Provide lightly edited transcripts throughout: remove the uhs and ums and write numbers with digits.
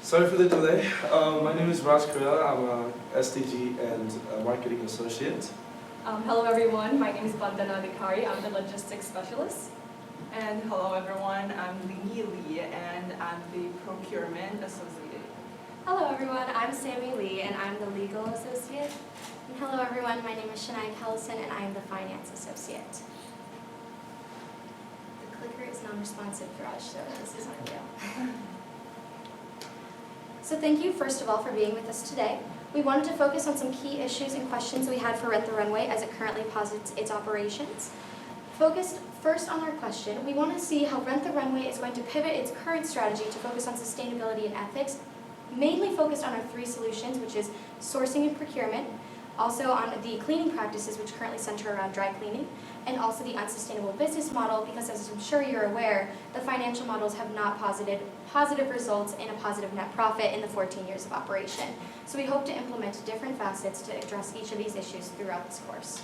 Sorry for the delay. My name is Raj Kurela. I'm a SDG and a marketing associate. Hello everyone, my name is Vandana Adhikari. I'm the logistics specialist. And hello everyone, I'm Lingy Lee and I'm the procurement associate. Hello everyone, I'm Sammy Lee and I'm the legal associate. And hello everyone, my name is Shania Kellison and I am the finance associate. The clicker is non-responsive, Raj, so this is unreal. So thank you first of all for being with us today. We wanted to focus on some key issues and questions we had for Rent the Runway as it currently posits its operations. Focused first on our question, we want to see how Rent the Runway is going to pivot its current strategy to focus on sustainability and ethics, mainly focused on our three solutions, which is sourcing and procurement, also on the cleaning practices, which currently center around dry cleaning, and also the unsustainable business model, because as I'm sure you're aware, the financial models have not positive results in a positive net profit in the 14 years of operation. So we hope to implement different facets to address each of these issues throughout this course.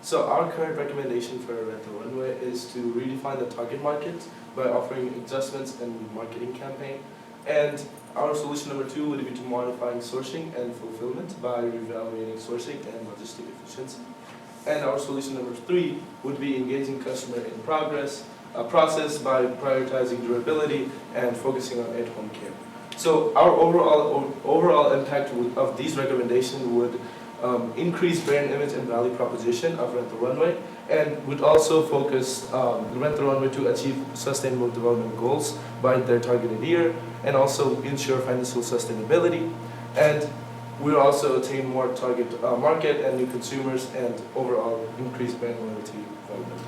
So our current recommendation for Rent the Runway is to redefine the target market by offering adjustments in marketing campaign. And our solution number 2 would be to modifying sourcing and fulfillment by reevaluating sourcing and logistic efficiency. And our solution number 3 would be engaging customer in process by prioritizing durability and focusing on at-home care. So our overall impact of these recommendations would increase brand image and value proposition of Rent the Runway, and would also focus Rent the Runway to achieve sustainable development goals by their targeted year, and also ensure financial sustainability, and we'll also attain more target market and new consumers, and overall increase brand loyalty development.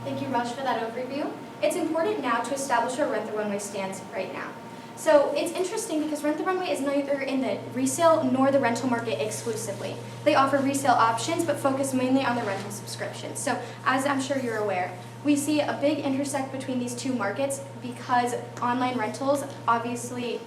Thank you, Raj, for that overview. It's important now to establish where Rent the Runway stands right now. So it's interesting because Rent the Runway is neither in the resale nor the rental market exclusively. They offer resale options but focus mainly on the rental subscriptions. So as I'm sure you're aware, we see a big intersect between these two markets because online rentals obviously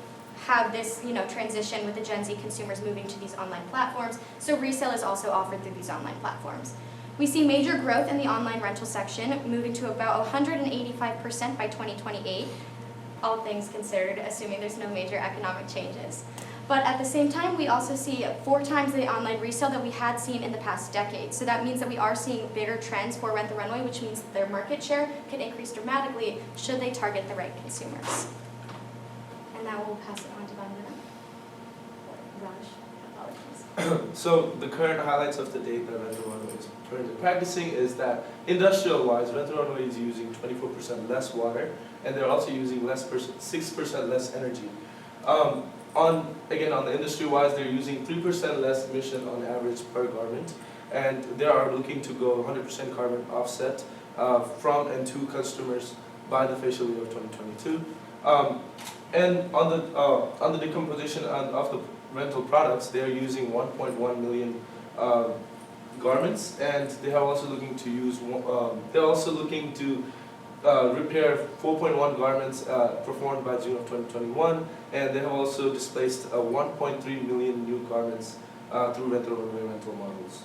have this transition with the Gen Z consumers moving to these online platforms. So resale is also offered through these online platforms. We see major growth in the online rental section, moving to about 185% by 2028. All things considered, assuming there's no major economic changes. But at the same time, we also see 4 times the online resale that we had seen in the past decade. So that means that we are seeing bigger trends for Rent the Runway, which means that their market share can increase dramatically should they target the right consumers. And now we'll pass it on to Vandana. Raj, apologies. So the current highlights of the date that Rent the Runway is currently practicing is that industrial-wise, Rent the Runway is using 24% less water, and they're also using 6% less energy. On the industry-wise, they're using 3% less emission on average per garment, and they are looking to go 100% carbon offset from and to customers by the fiscal year of 2022. And on the decomposition of the rental products, they are using 1.1 million garments, and they are also looking to use. They're also looking to repair 4.1 garments performed by June of 2021, and they have also displaced 1.3 million new garments through Rent the Runway rental models.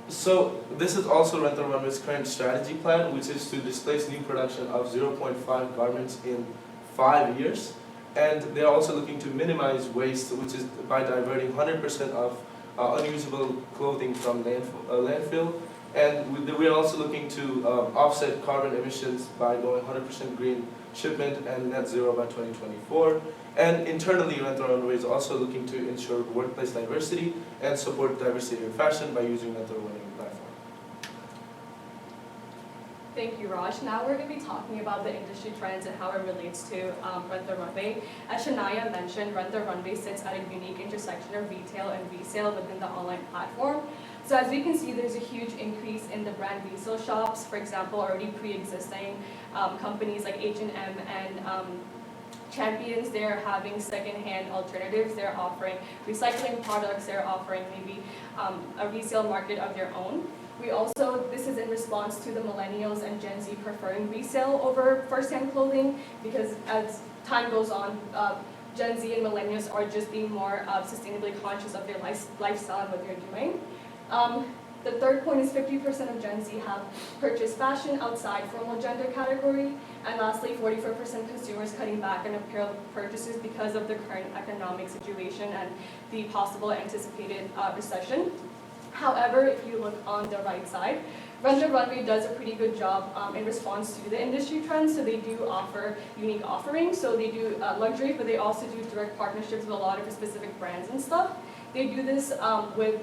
So this is also Rent the Runway's current strategy plan, which is to displace new production of 0.5 garments in 5 years, and they are also looking to minimize waste, which is by diverting 100% of unusable clothing from landfill. And we are also looking to offset carbon emissions by going 100% green shipment and net zero by 2024. And internally, Rent the Runway is also looking to ensure workplace diversity and support diversity in fashion by using Rent the Runway platform. Thank you, Raj. Now we're going to be talking about the industry trends and how it relates to Rent the Runway. As Shania mentioned, Rent the Runway sits at a unique intersection of retail and resale within the online platform. So as we can see, there's a huge increase in the brand resale shops. For example, already pre-existing companies like H&M and Champions, they're having second-hand alternatives. They're offering recycling products. They're offering maybe a resale market of their own. This is in response to the millennials and Gen Z preferring resale over first-hand clothing, because as time goes on, Gen Z and millennials are just being more sustainably conscious of their lifestyle and what they're doing. The third point is 50% of Gen Z have purchased fashion outside formal gender category. And lastly, 44% consumers cutting back on apparel purchases because of the current economic situation and the possible anticipated recession. However, if you look on the right side, Rent the Runway does a pretty good job in response to the industry trends. So they do offer unique offerings. So they do luxury, but they also do direct partnerships with a lot of specific brands and stuff. They do this with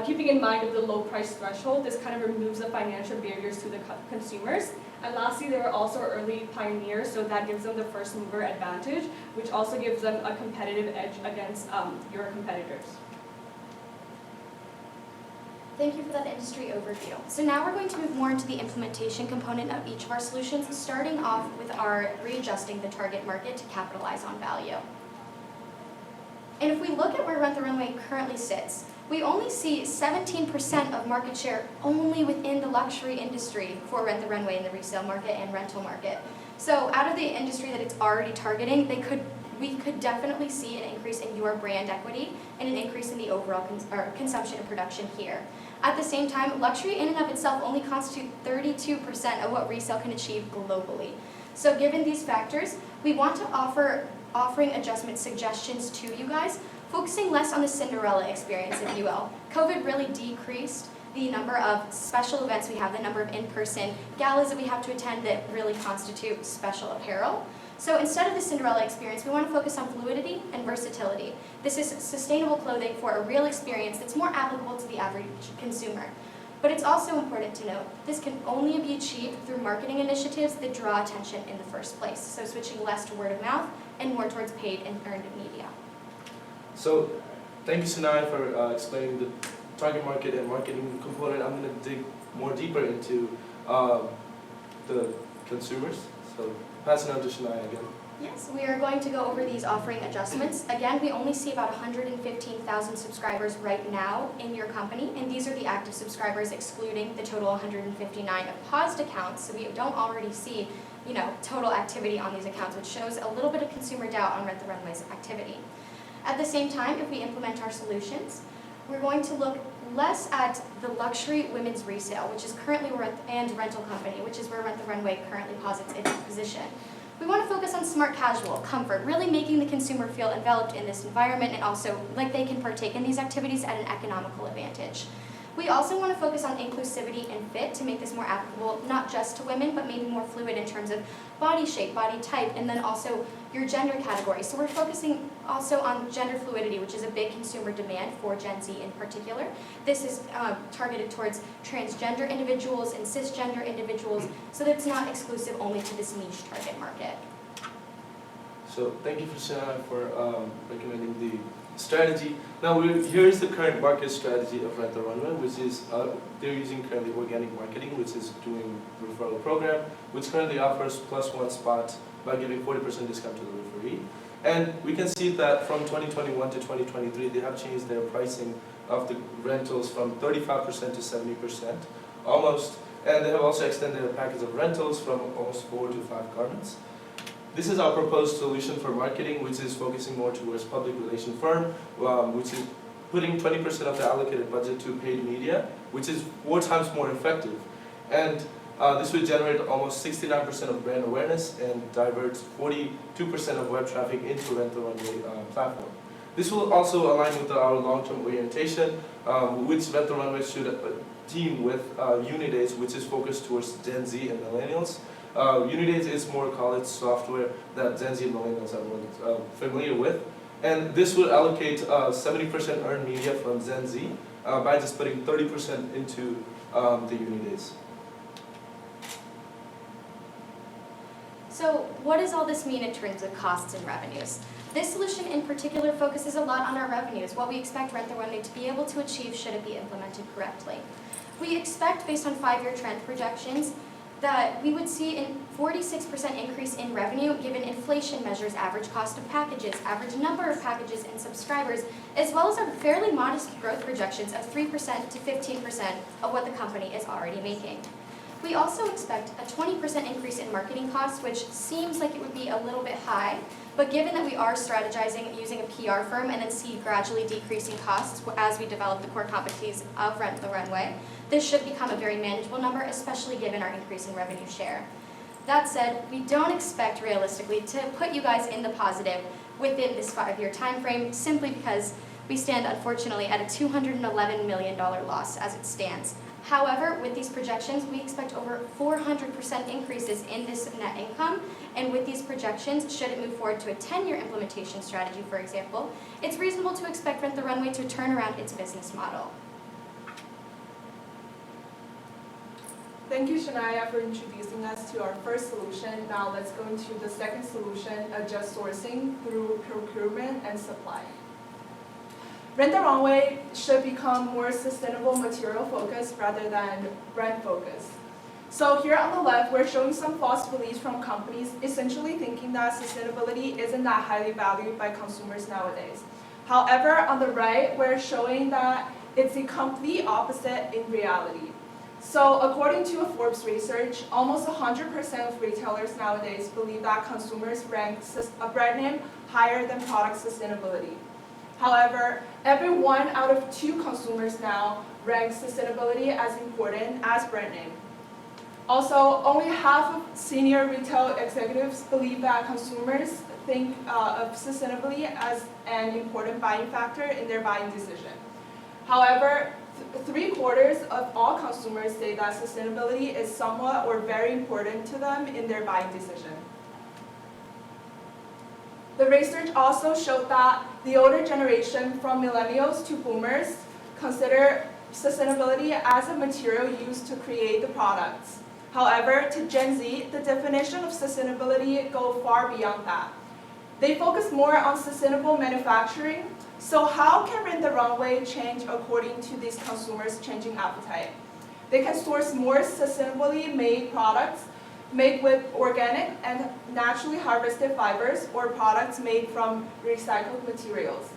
keeping in mind of the low price threshold. This kind of removes the financial barriers to the consumers. And lastly, they are also early pioneers, so that gives them the first mover advantage, which also gives them a competitive edge against your competitors. Thank you for that industry overview. So now we're going to move more into the implementation component of each of our solutions, starting off with our readjusting the target market to capitalize on value. And if we look at where Rent the Runway currently sits, we only see 17% of market share only within the luxury industry for Rent the Runway in the resale market and rental market. So out of the industry that it's already targeting, we could definitely see an increase in your brand equity and an increase in the overall consumption and production here. At the same time, luxury in and of itself only constitutes 32% of what resale can achieve globally. So given these factors, we want to offering adjustment suggestions to you guys, focusing less on the Cinderella experience, if you will. COVID really decreased the number of special events we have, the number of in-person galas that we have to attend that really constitute special apparel. So instead of the Cinderella experience, we want to focus on fluidity and versatility. This is sustainable clothing for a real experience that's more applicable to the average consumer. But it's also important to note, this can only be achieved through marketing initiatives that draw attention in the first place. So switching less to word of mouth and more towards paid and earned media. So thank you, Sanai, for explaining the target market and marketing component. I'm going to dig more deeper into the consumers. So passing on to Shania again. Yes, we are going to go over these offering adjustments. Again, we only see about 115,000 subscribers right now in your company, and these are the active subscribers excluding the total 159 of paused accounts, so we don't already see, total activity on these accounts, which shows a little bit of consumer doubt on Rent the Runway's activity. At the same time, if we implement our solutions, we're going to look less at the luxury women's resale, which is currently and rental company, which is where Rent the Runway currently posits its position. We want to focus on smart casual, comfort, really making the consumer feel enveloped in this environment and also like they can partake in these activities at an economical advantage. We also want to focus on inclusivity and fit to make this more applicable, not just to women, but maybe more fluid in terms of body shape, body type, and then also your gender category. So we're focusing also on gender fluidity, which is a big consumer demand for Gen Z in particular. This is targeted towards transgender individuals and cisgender individuals, so that it's not exclusive only to this niche target market. So thank you, Shania, for recommending the strategy. Now here's the current market strategy of Rent the Runway, which is they're using currently organic marketing, which is doing referral program, which currently offers +1 spot by giving 40% discount to the referee. And we can see that from 2021 to 2023, they have changed their pricing of the rentals from 35% to 70%, almost. And they have also extended their package of rentals from almost 4 to 5 garments. This is our proposed solution for marketing, which is focusing more towards public relation firm, which is putting 20% of the allocated budget to paid media, which is 4 times more effective. And this would generate almost 69% of brand awareness and divert 42% of web traffic into Rent the Runway platform. This will also align with our long-term orientation, which Rent the Runway should team with Unidays, which is focused towards Gen Z and millennials. Unidays is more college software that Gen Z and millennials are more familiar with. And this will allocate 70% earned media from Gen Z by just putting 30% into the Unidays. So what does all this mean in terms of costs and revenues? This solution in particular focuses a lot on our revenues, what we expect Rent the Runway to be able to achieve should it be implemented correctly. We expect, based on 5-year trend projections, that we would see a 46% increase in revenue given inflation measures, average cost of packages, average number of packages and subscribers, as well as our fairly modest growth projections of 3% to 15% of what the company is already making. We also expect a 20% increase in marketing costs, which seems like it would be a little bit high, but given that we are strategizing using a PR firm and then see gradually decreasing costs as we develop the core competencies of Rent the Runway, this should become a very manageable number, especially given our increasing revenue share. That said, we don't expect realistically to put you guys in the positive within this 5-year time frame, simply because we stand unfortunately at a $211 million loss as it stands. However, with these projections, we expect over 400% increases in this net income, and with these projections, should it move forward to a 10-year implementation strategy, for example, it's reasonable to expect Rent the Runway to turn around its business model. Thank you, Shania, for introducing us to our first solution. Now let's go into the second solution, adjust sourcing through procurement and supply. Rent the Runway should become more sustainable material focused rather than brand focused. So here on the left, we're showing some false beliefs from companies essentially thinking that sustainability isn't that highly valued by consumers nowadays. However, on the right, we're showing that it's the complete opposite in reality. So according to a Forbes research, almost 100% of retailers nowadays believe that consumers rank a brand name higher than product sustainability. However, every 1 out of 2 consumers now ranks sustainability as important as brand name. Also, only half of senior retail executives believe that consumers think of sustainability as an important buying factor in their buying decision. However, 3/4 of all consumers say that sustainability is somewhat or very important to them in their buying decision. The research also showed that the older generation, from millennials to boomers, consider sustainability as a material used to create the products. However, to Gen Z, the definition of sustainability goes far beyond that. They focus more on sustainable manufacturing. So how can Rent the Runway change according to these consumers' changing appetite? They can source more sustainably made products made with organic and naturally harvested fibers, or products made from recycled materials.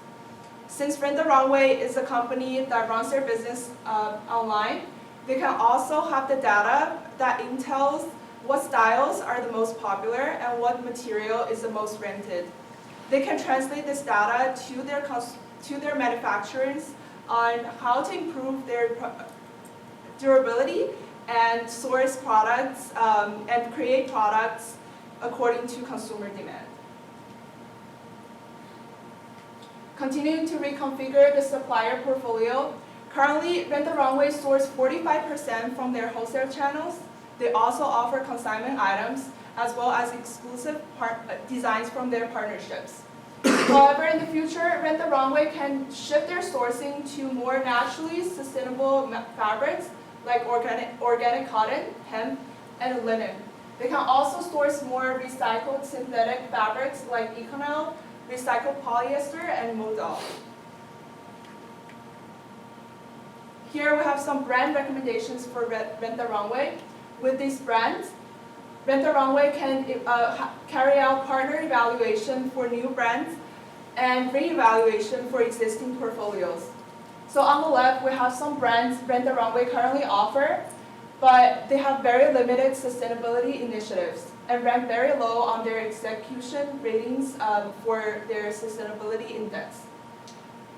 Since Rent the Runway is a company that runs their business online, they can also have the data that intells what styles are the most popular and what material is the most rented. They can translate this data to their manufacturers on how to improve their durability and source products and create products according to consumer demand. Continuing to reconfigure the supplier portfolio, currently Rent the Runway sources 45% from their wholesale channels. They also offer consignment items as well as exclusive designs from their partnerships. However, in the future, Rent the Runway can shift their sourcing to more naturally sustainable fabrics like organic cotton, hemp, and linen. They can also source more recycled synthetic fabrics like Econel, recycled polyester, and modal. Here we have some brand recommendations for Rent the Runway. With these brands, Rent the Runway can carry out partner evaluation for new brands and re-evaluation for existing portfolios. So on the left, we have some brands Rent the Runway currently offer, but they have very limited sustainability initiatives and rank very low on their execution ratings for their sustainability index.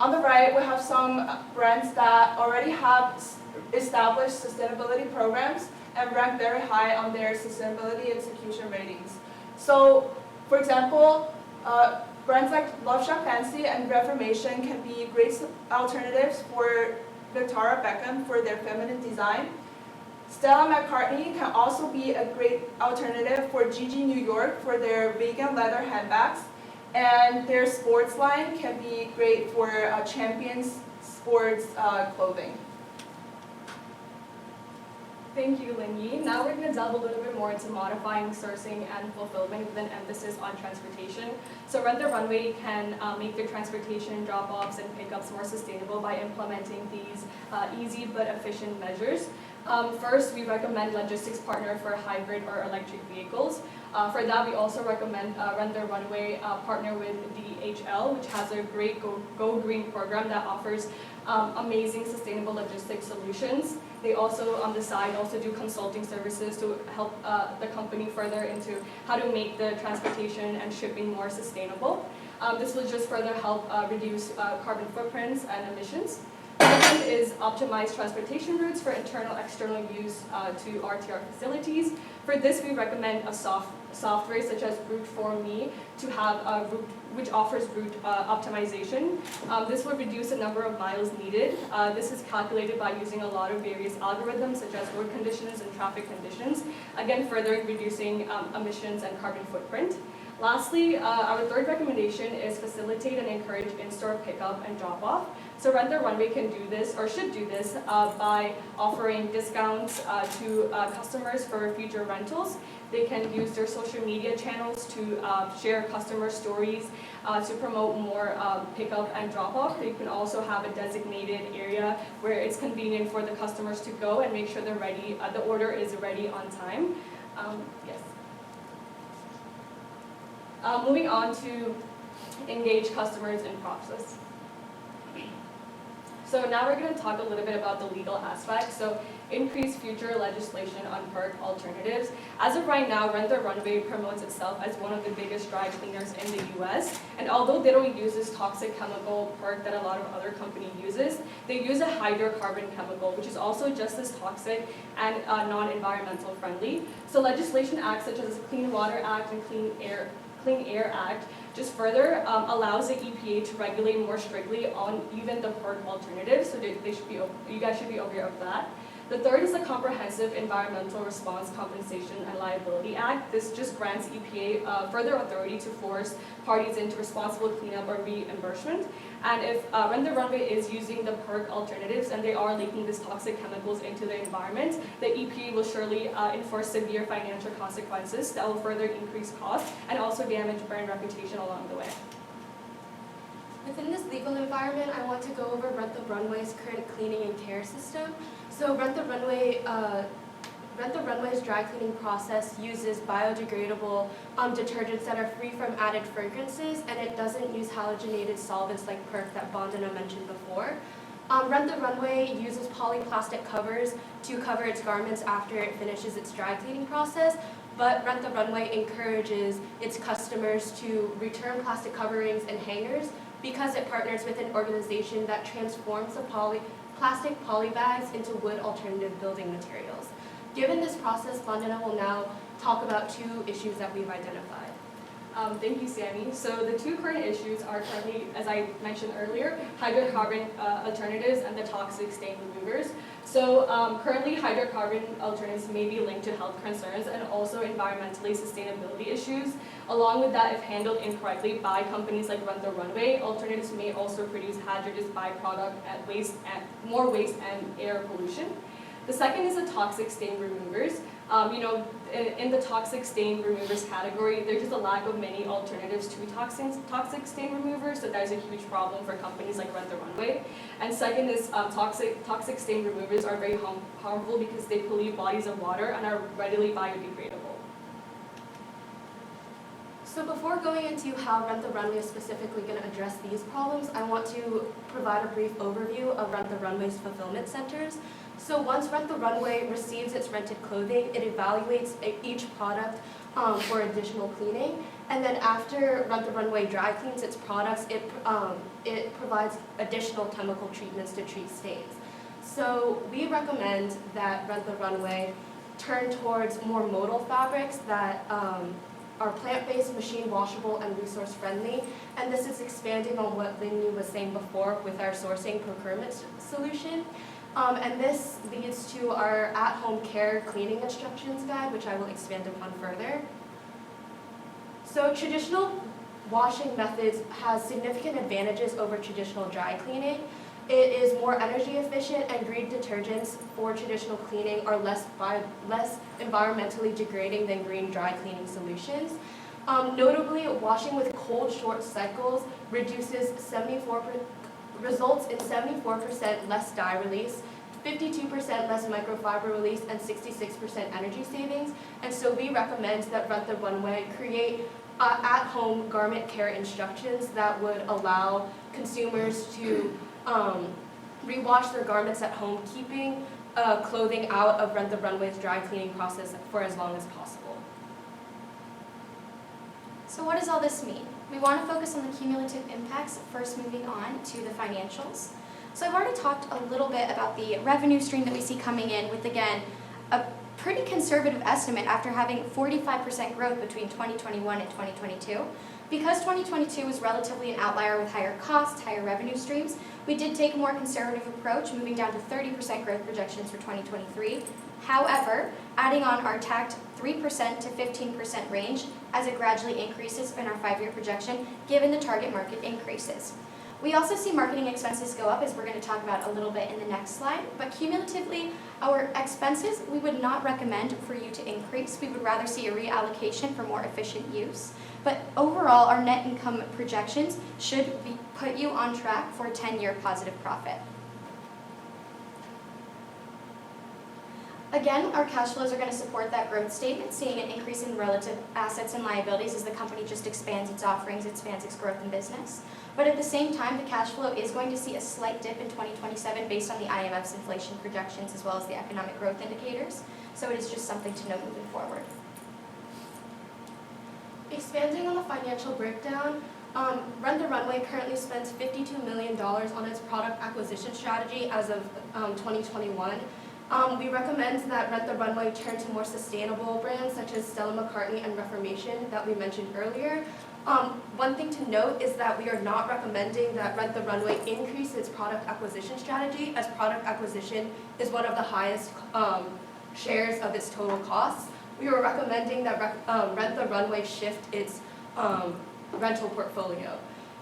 On the right, we have some brands that already have established sustainability programs and rank very high on their sustainability execution ratings. So, for example, brands like Love Shack Fancy and Reformation can be great alternatives for Victoria Beckham for their feminine design. Stella McCartney can also be a great alternative for Gigi New York for their vegan leather handbags. And their sports line can be great for Champions sports clothing. Thank you, Linyi. Now we're going to delve a little bit more into modifying sourcing and fulfillment with an emphasis on transportation. So Rent the Runway can make their transportation drop-offs and pickups more sustainable by implementing these easy but efficient measures. First, we recommend logistics partner for hybrid or electric vehicles. For that, we also recommend Rent the Runway partner with DHL, which has a great Go Green program that offers amazing sustainable logistics solutions. They also, on the side, also do consulting services to help the company further into how to make the transportation and shipping more sustainable. This will just further help reduce carbon footprints and emissions. Second is optimize transportation routes for internal, external use to RTR facilities. For this, we recommend a software such as Route4Me to have a route which offers route optimization. This will reduce the number of miles needed. This is calculated by using a lot of various algorithms such as road conditions and traffic conditions, again further reducing emissions and carbon footprint. Lastly, our third recommendation is facilitate and encourage in-store pickup and drop-off. So Rent the Runway can do this, or should do this, by offering discounts to customers for future rentals. They can use their social media channels to share customer stories to promote more pickup and drop-off. They can also have a designated area where it's convenient for the customers to go and make sure they're ready, the order is ready on time. Yes. Moving on to engage customers in process. So now we're going to talk a little bit about the legal aspect. So increase future legislation on PERC alternatives. As of right now, Rent the Runway promotes itself as one of the biggest dry cleaners in the US. And although they don't use this toxic chemical PERC that a lot of other companies uses, they use a hydrocarbon chemical, which is also just as toxic and non-environmental friendly. So legislation acts such as the Clean Water Act and Clean Air Act just further allows the EPA to regulate more strictly on even the PERC alternatives, so you guys should be aware of that. The third is the Comprehensive Environmental Response Compensation and Liability Act. This just grants EPA further authority to force parties into responsible cleanup or reimbursement. And if Rent the Runway is using the PERC alternatives and they are leaking these toxic chemicals into the environment, the EPA will surely enforce severe financial consequences that will further increase costs and also damage brand reputation along the way. Within this legal environment, I want to go over Rent the Runway's current cleaning and care system. So Rent the Runway's dry cleaning process uses biodegradable detergents that are free from added fragrances, and it doesn't use halogenated solvents like PERC that Vandana mentioned before. Rent the Runway uses polyplastic covers to cover its garments after it finishes its dry cleaning process, but Rent the Runway encourages its customers to return plastic coverings and hangers because it partners with an organization that transforms the plastic poly bags into wood alternative building materials. Given this process, Vandana will now talk about two issues that we've identified. Thank you, Sammy. So the two current issues are currently, as I mentioned earlier, hydrocarbon alternatives and the toxic stain removers. So currently, hydrocarbon alternatives may be linked to health concerns and also environmentally sustainability issues. Along with that, if handled incorrectly by companies like Rent the Runway, alternatives may also produce hazardous byproduct and more waste and air pollution. The second is the toxic stain removers. In the toxic stain removers category, there's just a lack of many alternatives to toxic stain removers, so that is a huge problem for companies like Rent the Runway. And second is toxic stain removers are very harmful because they pollute bodies of water and are readily biodegradable. So before going into how Rent the Runway is specifically going to address these problems, I want to provide a brief overview of Rent the Runway's fulfillment centers. So once Rent the Runway receives its rented clothing, it evaluates each product for additional cleaning. And then after Rent the Runway dry cleans its products, it provides additional chemical treatments to treat stains. So we recommend that Rent the Runway turn towards more modal fabrics that are plant-based, machine washable, and resource friendly. And this is expanding on what Lindy was saying before with our sourcing procurement solution. And this leads to our at-home care cleaning instructions guide, which I will expand upon further. So traditional washing methods has significant advantages over traditional dry cleaning. It is more energy efficient, and green detergents for traditional cleaning are less environmentally degrading than green dry cleaning solutions. Notably, washing with cold short cycles results in 74% less dye release, 52% less microfiber release, and 66% energy savings. And so we recommend that Rent the Runway create at-home garment care instructions that would allow consumers to rewash their garments at home, keeping clothing out of Rent the Runway's dry cleaning process for as long as possible. So what does all this mean? We want to focus on the cumulative impacts, first moving on to the financials. So I've already talked a little bit about the revenue stream that we see coming in with, again, a pretty conservative estimate after having 45% growth between 2021 and 2022. Because 2022 was relatively an outlier with higher costs, higher revenue streams, we did take a more conservative approach, moving down to 30% growth projections for 2023. However, adding on our tacked 3% to 15% range as it gradually increases in our 5-year projection, given the target market increases. We also see marketing expenses go up, as we're going to talk about a little bit in the next slide, but cumulatively, our expenses we would not recommend for you to increase. We would rather see a reallocation for more efficient use. But overall, our net income projections should put you on track for a 10-year positive profit. Again, our cash flows are going to support that growth statement, seeing an increase in relative assets and liabilities as the company just expands its offerings, expands its growth in business. But at the same time, the cash flow is going to see a slight dip in 2027 based on the IMF's inflation projections as well as the economic growth indicators. So it is just something to note moving forward. Expanding on the financial breakdown, Rent the Runway currently spends $52 million on its product acquisition strategy as of 2021. We recommend that Rent the Runway turn to more sustainable brands such as Stella McCartney and Reformation that we mentioned earlier. One thing to note is that we are not recommending that Rent the Runway increase its product acquisition strategy, as product acquisition is one of the highest shares of its total costs. We are recommending that Rent the Runway shift its rental portfolio.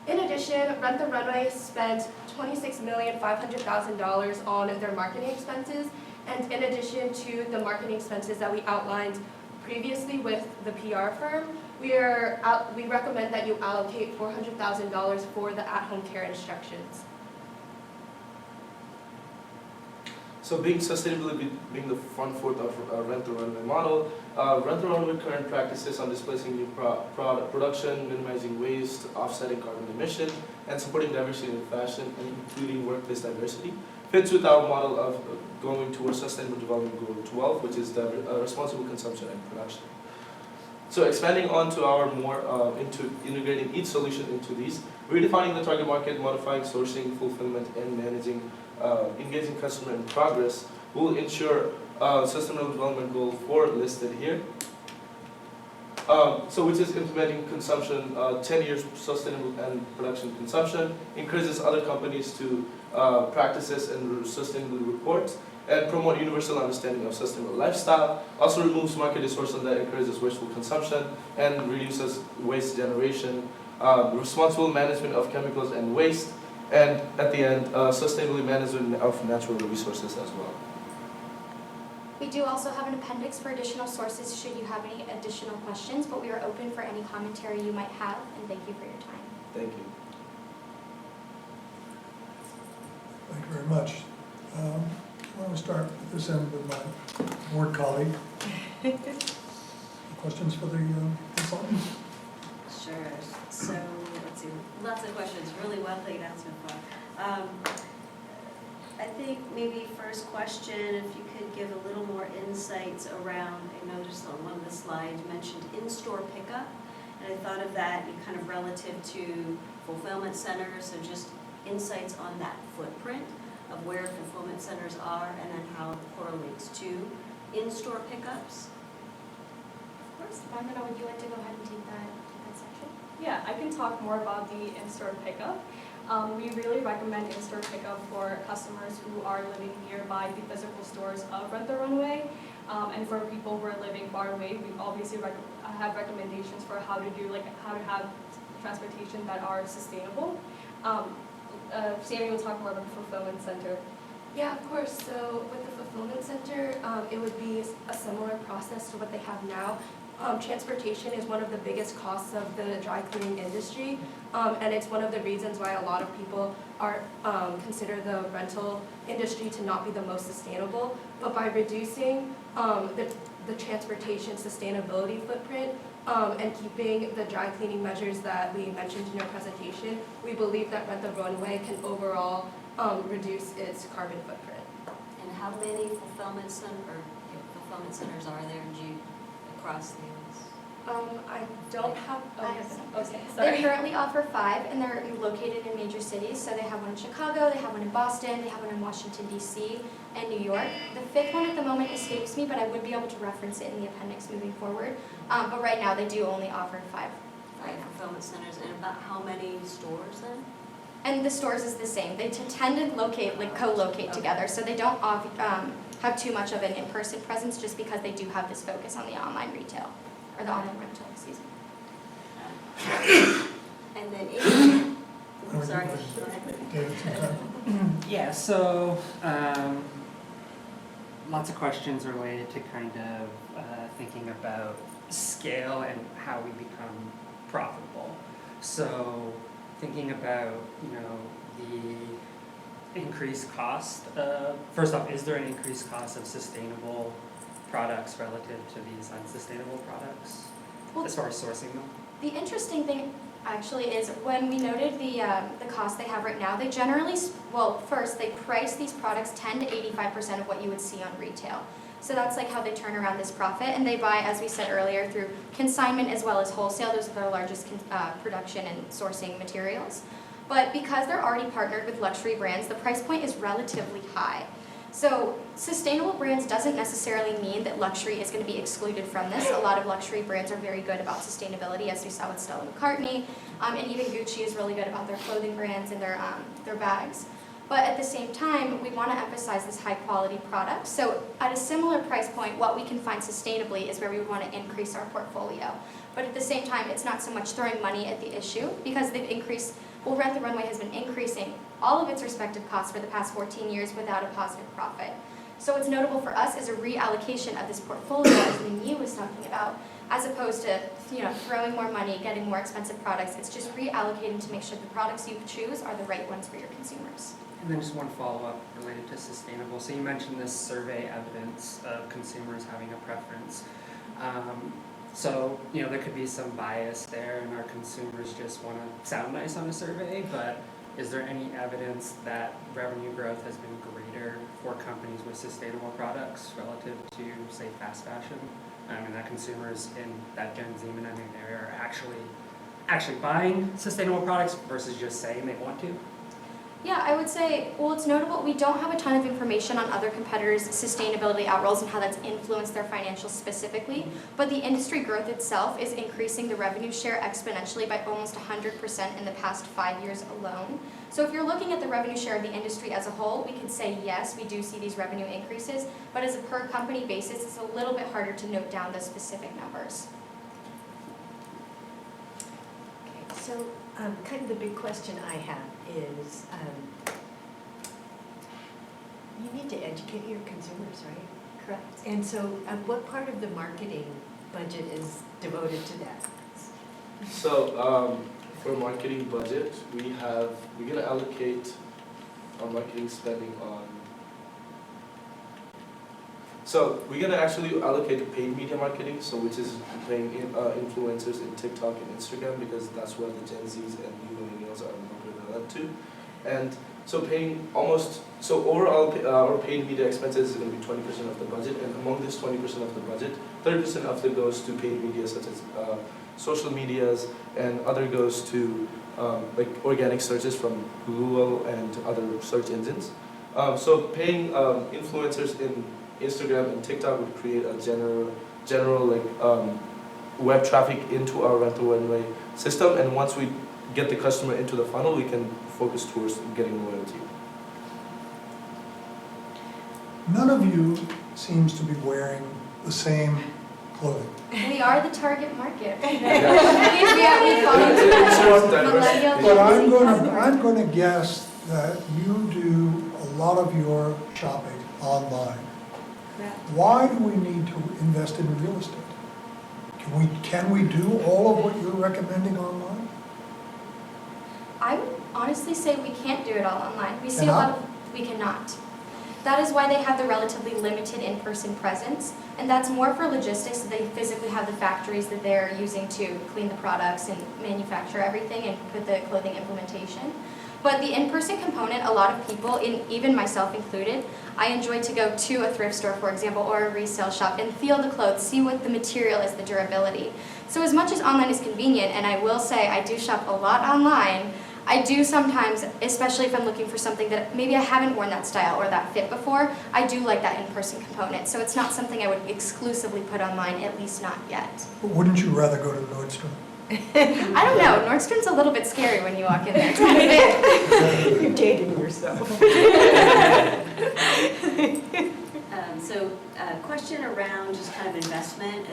In addition, Rent the Runway spent $26,500,000 on their marketing expenses, and in addition to the marketing expenses that we outlined previously with the PR firm, we recommend that you allocate $400,000 for the at-home care instructions. So being sustainability being the front foot of Rent the Runway model, Rent the Runway current practices on displacing new product production, minimizing waste, offsetting carbon emission, and supporting diversity in fashion, and including workplace diversity, fits with our model of going towards Sustainable Development Goal 12, which is responsible consumption and production. So expanding on to our more into integrating each solution into these, redefining the target market, modifying sourcing, fulfillment, and managing engaging customer in progress will ensure Sustainable Development Goal 4 listed here. So which is implementing consumption, 10 years sustainable and production consumption, encourages other companies to practices and sustainability reports, and promote universal understanding of sustainable lifestyle, also removes market distortion that encourages wasteful consumption and reduces waste generation, responsible management of chemicals and waste, and at the end, sustainable management of natural resources as well. We do also have an appendix for additional sources should you have any additional questions, but we are open for any commentary you might have, and thank you for your time. Thank you. Thank you very much. I want to start at this end with my board colleague. Questions for the consultant? Sure. So let's see. Lots of questions. Really well laid out so far. I think maybe first question, if you could give a little more insights around, I noticed on one of the slides you mentioned in-store pickup, and I thought of that kind of relative to fulfillment centers, so just insights on that footprint of where fulfillment centers are and then how it correlates to in-store pickups. Of course, Vandana, would you like to go ahead and take that section? Yeah, I can talk more about the in-store pickup. We really recommend in-store pickup for customers who are living nearby the physical stores of Rent the Runway. And for people who are living far away, we obviously have recommendations for how to have transportation that are sustainable. Sammy will talk more about the fulfillment center. Yeah, of course. So with the fulfillment center, it would be a similar process to what they have now. Transportation is one of the biggest costs of the dry cleaning industry, and it's one of the reasons why a lot of people are consider the rental industry to not be the most sustainable. But by reducing the transportation sustainability footprint and keeping the dry cleaning measures that we mentioned in our presentation, we believe that Rent the Runway can overall reduce its carbon footprint. And how how many fulfillment centers are there across the U.S.? I don't have, okay, They sorry. currently offer 5, and they're located in major cities. So they have one in Chicago, they have one in Boston, they have one in Washington, D.C., and New York. The 5th one at the moment escapes me, but I would be able to reference it in the appendix moving forward. But right now, they do only offer 5. Five fulfillment centers, and about how many stores then? And the stores is the same. They tend to co-locate together, so they don't have too much of an in-person presence just because they do have this focus on the online retail, or the online rental, excuse me. And then, Or sorry, you- go ahead. David, sometime? Yeah, so lots of questions related to kind of thinking about scale and how we become profitable. So thinking about, the increased cost. First off, is there an increased cost of sustainable products relative to these unsustainable products Well, as far as sourcing them? the interesting thing actually is when we noted the cost they have right now, they generally, first they price these products 10 to 85% of what you would see on retail. So that's like how they turn around this profit, and they buy, as we said earlier, through consignment as well as wholesale. Those are their largest production and sourcing materials. But because they're already partnered with luxury brands, the price point is relatively high. So sustainable brands doesn't necessarily mean that luxury is going to be excluded from this. A lot of luxury brands are very good about sustainability, as we saw with Stella McCartney, and even Gucci is really good about their clothing brands and their bags. But at the same time, we want to emphasize this high quality product. So at a similar price point, what we can find sustainably is where we would want to increase our portfolio. But at the same time, it's not so much throwing money at the issue, because they've increased, Rent the Runway has been increasing all of its respective costs for the past 14 years without a positive profit. So what's notable for us is a reallocation of this portfolio, as Mingyi was talking about, as opposed to throwing more money, getting more expensive products. It's just reallocating to make sure the products you choose are the right ones for your consumers. And then just one follow-up related to sustainable. So you mentioned this survey evidence of consumers having a preference. So, there could be some bias there, and our consumers just want to sound nice on a survey, but is there any evidence that revenue growth has been greater for companies with sustainable products relative to, say, fast fashion? That consumers in that Gen Z millennium area are actually buying sustainable products versus just saying they want to? Yeah, I would say, it's notable. We don't have a ton of information on other competitors' sustainability outrolls and how that's influenced their financials specifically, but the industry growth itself is increasing the revenue share exponentially by almost 100% in the past 5 years alone. So if you're looking at the revenue share of the industry as a whole, we could say yes, we do see these revenue increases, but as a per company basis, it's a little bit harder to note down the specific numbers. Okay, so kind of the big question I have is, you need to educate your consumers, right? Correct. And so what part of the marketing budget is devoted to that? So for marketing budget, we're gonna allocate our marketing spending on. So we're gonna actually allocate paid media marketing, so which is paying influencers in TikTok and Instagram, because that's where the Gen Zs and new millennials are more relevant to. And so overall our paid media expenses is going to be 20% of the budget, and among this 20% of the budget, 30% of it goes to paid media such as social medias, and other goes to like organic searches from Google and other search engines. So paying influencers in Instagram and TikTok would create a general web traffic into our Rent the Runway system, and once we get the customer into the funnel, we can focus towards getting loyalty. None of you seems to be wearing the same clothing. We are the target market. Yeah. We follow It's more the diverse. millennial But I'm Gen Z I'm going to guess that you do a lot of your shopping online. Why do we need to invest in real estate? Can we do all of what you're recommending online? I would honestly say we can't do it all online. We see a lot of, we cannot. That is why they have the relatively limited in-person presence, and that's more for logistics, so they physically have the factories that they're using to clean the products and manufacture everything and put the clothing implementation. But the in-person component, a lot of people, even myself included, I enjoy to go to a thrift store, for example, or a resale shop and feel the clothes, see what the material is, the durability. So as much as online is convenient, and I will say I do shop a lot online, I do sometimes, especially if I'm looking for something that maybe I haven't worn that style or that fit before, I do like that in-person component. So it's not something I would exclusively put online, at least not yet. But wouldn't you rather go to Nordstrom? I don't know, Nordstrom's a little bit scary when you walk in there. It's kind of big. You're dating yourself. So question around just kind of investment,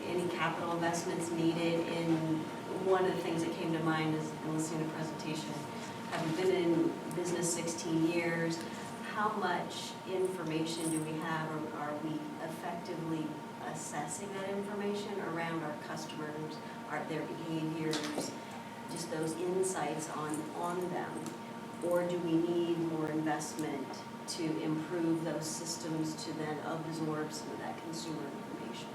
any capital investments needed in, one of the things that came to mind is in listening to the presentation, having been in business 16 years, how much information do we have, or are we effectively assessing that information around our customers, their behaviors, just those insights on them? Or do we need more investment to improve those systems to then absorb some of that consumer information?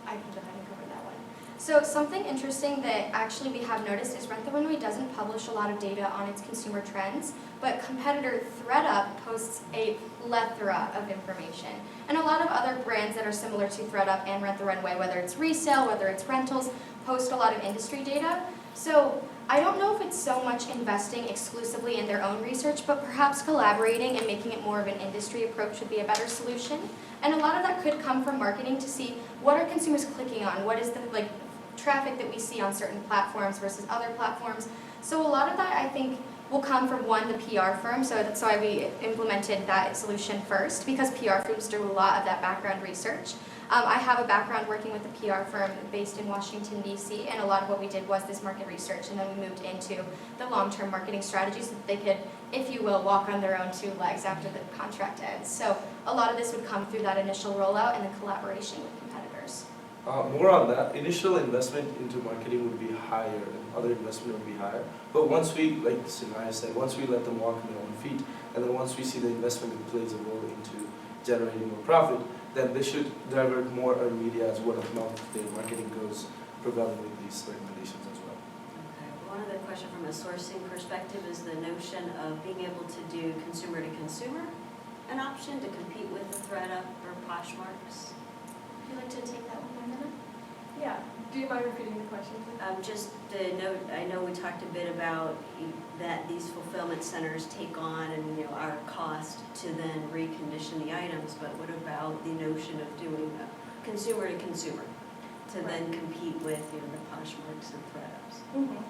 I can go ahead and cover that one. So something interesting that actually we have noticed is Rent the Runway doesn't publish a lot of data on its consumer trends, but competitor ThredUp posts a plethora of information. And a lot of other brands that are similar to ThredUp and Rent the Runway, whether it's resale, whether it's rentals, post a lot of industry data. So I don't know if it's so much investing exclusively in their own research, but perhaps collaborating and making it more of an industry approach would be a better solution. And a lot of that could come from marketing to see what are consumers clicking on, what is the traffic that we see on certain platforms versus other platforms. So a lot of that, I think, will come from, one, the PR firm, so that's why we implemented that solution first, because PR firms do a lot of that background research. I have a background working with a PR firm based in Washington, D.C., and a lot of what we did was this market research, and then we moved into the long-term marketing strategies so that they could, if you will, walk on their own two legs after the contract ends. So a lot of this would come through that initial rollout and the collaboration with competitors. More on that, initial investment into marketing would be higher and other investment would be higher. But once we, like Sinaya said, once we let them walk on their own feet, and then once we see the investment that plays a role into generating more profit, then they should divert more media as word of mouth if their marketing goes prevailing with these recommendations as well. Okay. One other question from a sourcing perspective is the notion of being able to do consumer to consumer, an option to compete with the ThredUp or Poshmarks. Would you like to take that one, Amanda? Yeah. Do you mind repeating the question, please? Just the note, I know we talked a bit about that these fulfillment centers take on and our cost to then recondition the items, but what about the notion of doing consumer to consumer to then compete with the Poshmarks and ThredUps? Mm-hmm.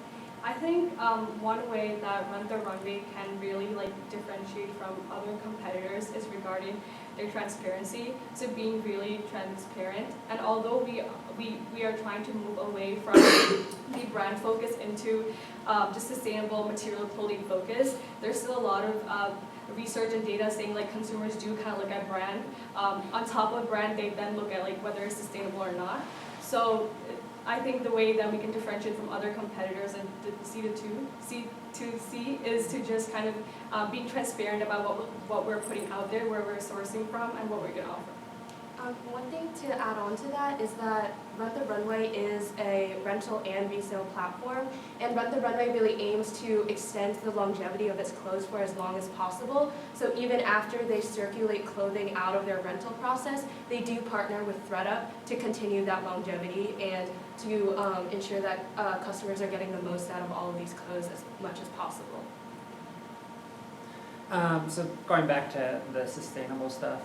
I think one way that Rent the Runway can really differentiate from other competitors is regarding their transparency, so being really transparent. And although we are trying to move away from the brand focus into just sustainable material clothing focus, there's still a lot of research and data saying consumers do kind of look at brand. On top of brand, they then look at whether it's sustainable or not. So I think the way that we can differentiate from other competitors and C2C is to just kind of be transparent about what we're putting out there, where we're sourcing from, and what we're going to offer. One thing to add on to that is that Rent the Runway is a rental and resale platform, and Rent the Runway really aims to extend the longevity of its clothes for as long as possible. So even after they circulate clothing out of their rental process, they do partner with ThredUp to continue that longevity and to ensure that customers are getting the most out of all of these clothes as much as possible. So going back to the sustainable stuff,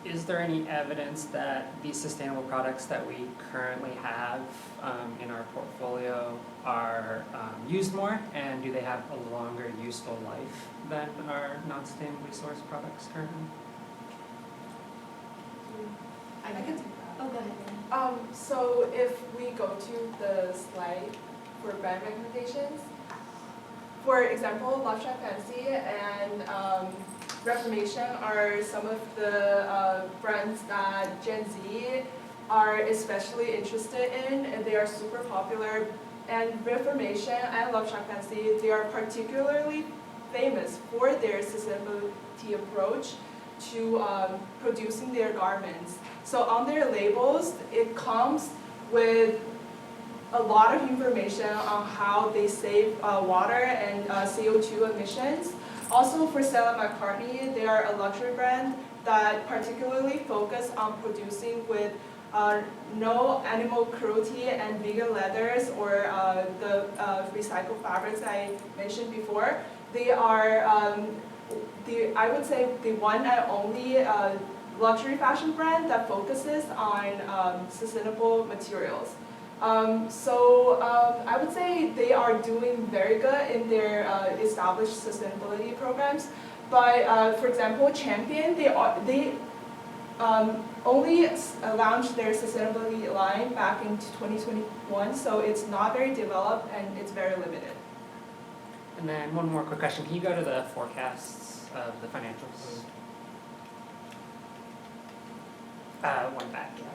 is there any evidence that these sustainable products that we currently have in our portfolio are used more, and do they have a longer useful life than our non-sustainably sourced products currently? I can take that. Oh, go ahead. So if we go to the slide for brand recommendations, for example, Love Shack Fancy and Reformation are some of the brands that Gen Z are especially interested in, and they are super popular. And Reformation and Love Shack Fancy, they are particularly famous for their sustainability approach to producing their garments. So on their labels, it comes with a lot of information on how they save water and CO2 emissions. Also for Stella McCartney, they are a luxury brand that particularly focus on producing with no animal cruelty and vegan leathers or the recycled fabrics I mentioned before. They are, I would say, the one and only luxury fashion brand that focuses on sustainable materials. I would say they are doing very good in their established sustainability programs. But for example, Champion, they only launched their sustainability line back in 2021, so it's not very developed and it's very limited. And then one more quick question. Can you go to the forecasts of the financials? One back, yeah.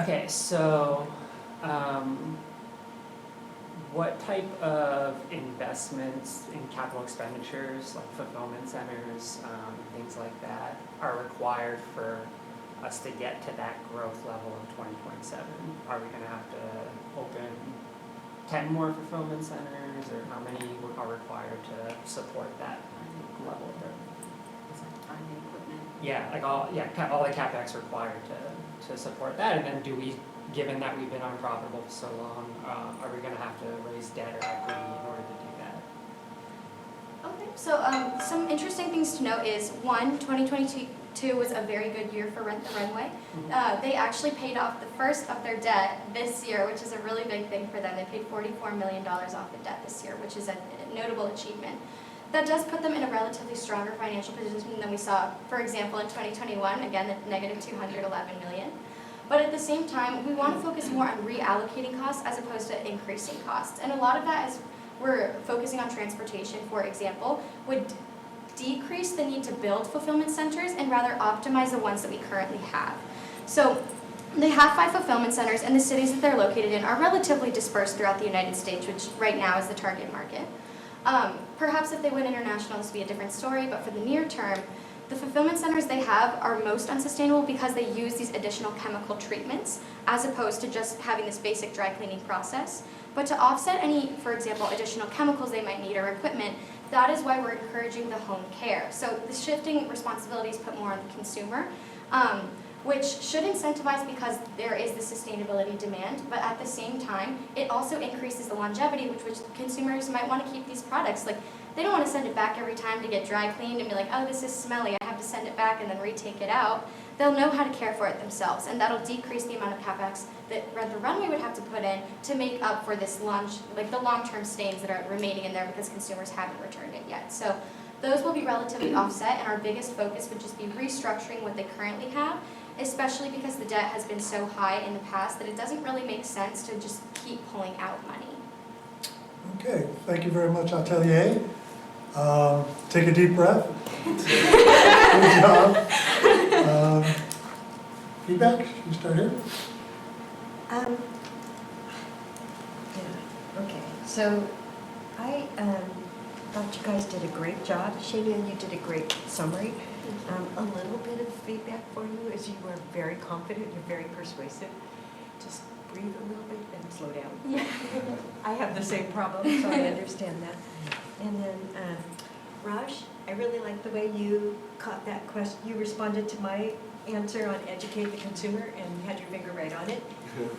Okay, so what type of investments in capital expenditures, like fulfillment centers, things like that, are required for us to get to that growth level of 2027? Are we going to have to open 10 more fulfillment centers, or how many are required to support that level of growth? On the equipment. Yeah, like all the CapEx required to support that, and then do we, given that we've been unprofitable for so long, are we going to have to raise debt or equity in order to do that? Okay, so some interesting things to note is, one, 2022 was a very good year for Rent the Runway. They actually paid off the first of their debt this year, which is a really big thing for them. They paid $44 million off the debt this year, which is a notable achievement. That does put them in a relatively stronger financial position than we saw, for example, in 2021, again, at negative $211 million. But at the same time, we want to focus more on reallocating costs as opposed to increasing costs. And a lot of that is we're focusing on transportation, for example, would decrease the need to build fulfillment centers and rather optimize the ones that we currently have. So they have 5 fulfillment centers, and the cities that they're located in are relatively dispersed throughout the United States, which right now is the target market. Perhaps if they went international, this would be a different story, but for the near term, the fulfillment centers they have are most unsustainable because they use these additional chemical treatments as opposed to just having this basic dry cleaning process. But to offset any, for example, additional chemicals they might need or equipment, that is why we're encouraging the home care. So the shifting responsibilities put more on the consumer, which should incentivize because there is the sustainability demand, but at the same time, it also increases the longevity which consumers might want to keep these products. Like, they don't want to send it back every time to get dry cleaned and be like, oh, this is smelly, I have to send it back and then retake it out. They'll know how to care for it themselves, and that'll decrease the amount of CapEx that Rent the Runway would have to put in to make up for this the long-term stains that are remaining in there because consumers haven't returned it yet. So those will be relatively offset, and our biggest focus would just be restructuring what they currently have, especially because the debt has been so high in the past that it doesn't really make sense to just keep pulling out money. Okay, thank you very much, Atelier. Take a deep breath. Good job. Feedback? Should we start here? Okay, so I thought you guys did a great job. Shania, you did a great summary. A little bit of feedback for you is you were very confident, you're very persuasive. Just breathe a little bit and slow down. Yeah. I have the same problem, so I understand that. And then, Raj, I really like the way you caught that question. You responded to my answer on educate the consumer and had your finger right on it.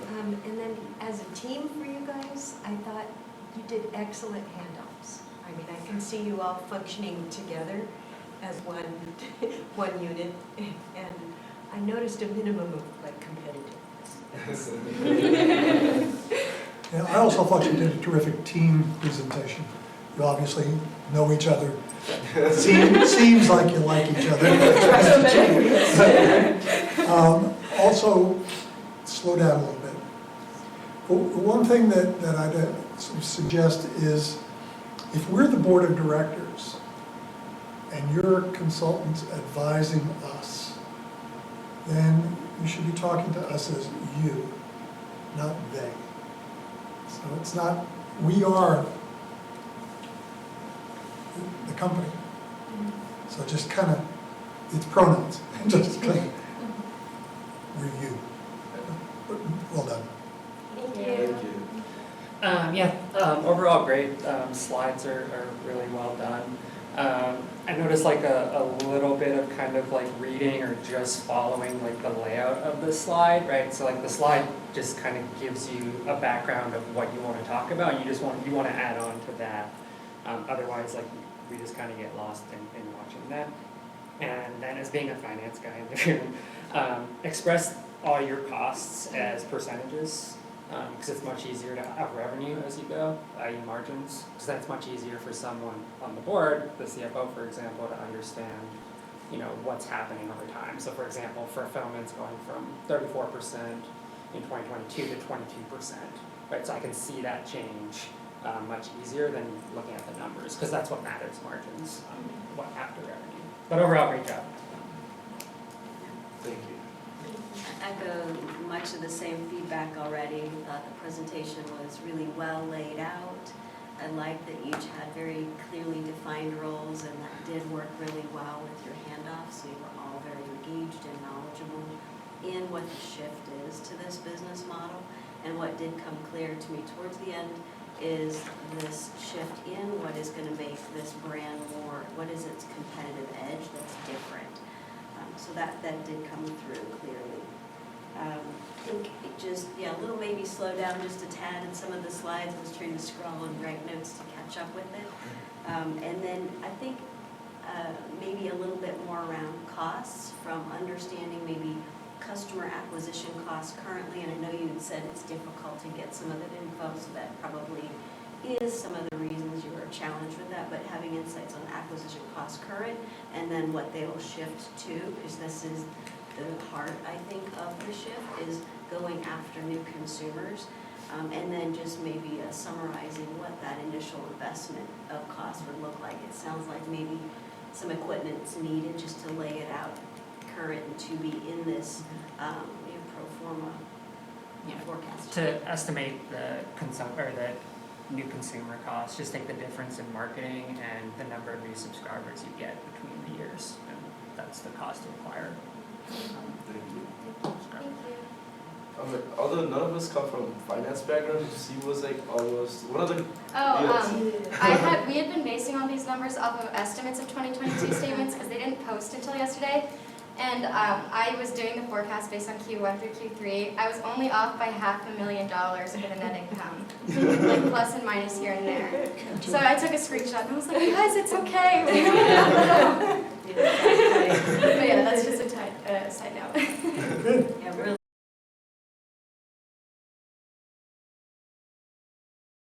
And then as a team for you guys, I thought you did excellent handoffs. I mean, I can see you all functioning together as one unit, and I noticed a minimum of competitiveness. Yeah, I also thought you did a terrific team presentation. You obviously know each other. Seems like you like each other. Also, slow down a little bit. One thing that I'd suggest is, if we're the board of directors and you're consultants advising us, then you should be talking to us as you, not they. So it's not, we are the company. So just kind of, it's pronouns, just kind of, we're you. Overall great. Slides are really well done. I noticed like a little bit of kind of like reading or just following like the layout of the slide, right? So like the slide just kind of gives you a background of what you want to talk about. And you want to add on to that. Otherwise, like we just kind of get lost in watching that. And then as being a finance guy in the room, express all your costs as percentages. Because it's much easier to have revenue as you go, i.e. margins, because that's much easier for someone on the board, the CFO for example, to understand, what's happening over time. So for example, fulfillment's going from 34% in 2022 to 22%, right? So I can see that change much easier than looking at the numbers, because that's what matters, margins, what after revenue. But overall, great job. Thank you. Echo much of the same feedback already. The presentation was really well laid out. I like that each had very clearly defined roles, and that did work really well with your handoffs. So you were all very engaged and knowledgeable in what the shift is to this business model. And what did come clear to me towards the end is this shift in what is going to make this brand more, what is its competitive edge that's different. So that did come through clearly. I think it just, a little maybe slow down just a tad in some of the slides. I was trying to scroll and write notes to catch up with it. And then I think maybe a little bit more around costs, from understanding maybe customer acquisition costs currently. And I know you had said it's difficult to get some of that info, so that probably is some of the reasons you were challenged with that, but having insights on acquisition costs current and then what they will shift to, because this is the heart, I think, of the shift, is going after new consumers, and then just maybe summarizing what that initial investment of cost would look like. It sounds like maybe some equipment's needed just to lay it out current and to be in this pro forma forecast. To estimate the new consumer cost, just take the difference in marketing and the number of new subscribers you get between the years, and that's the cost to acquire. Although none of us come from finance background, she was like almost one of the. We had been basing all these numbers off of estimates of 2022 statements because they didn't post until yesterday. And I was doing the forecast based on Q1 through Q3. I was only off by $500,000 for the net income, like plus and minus here and there. So I took a screenshot and I was like, guys, it's okay. But yeah, that's just a side note. Good.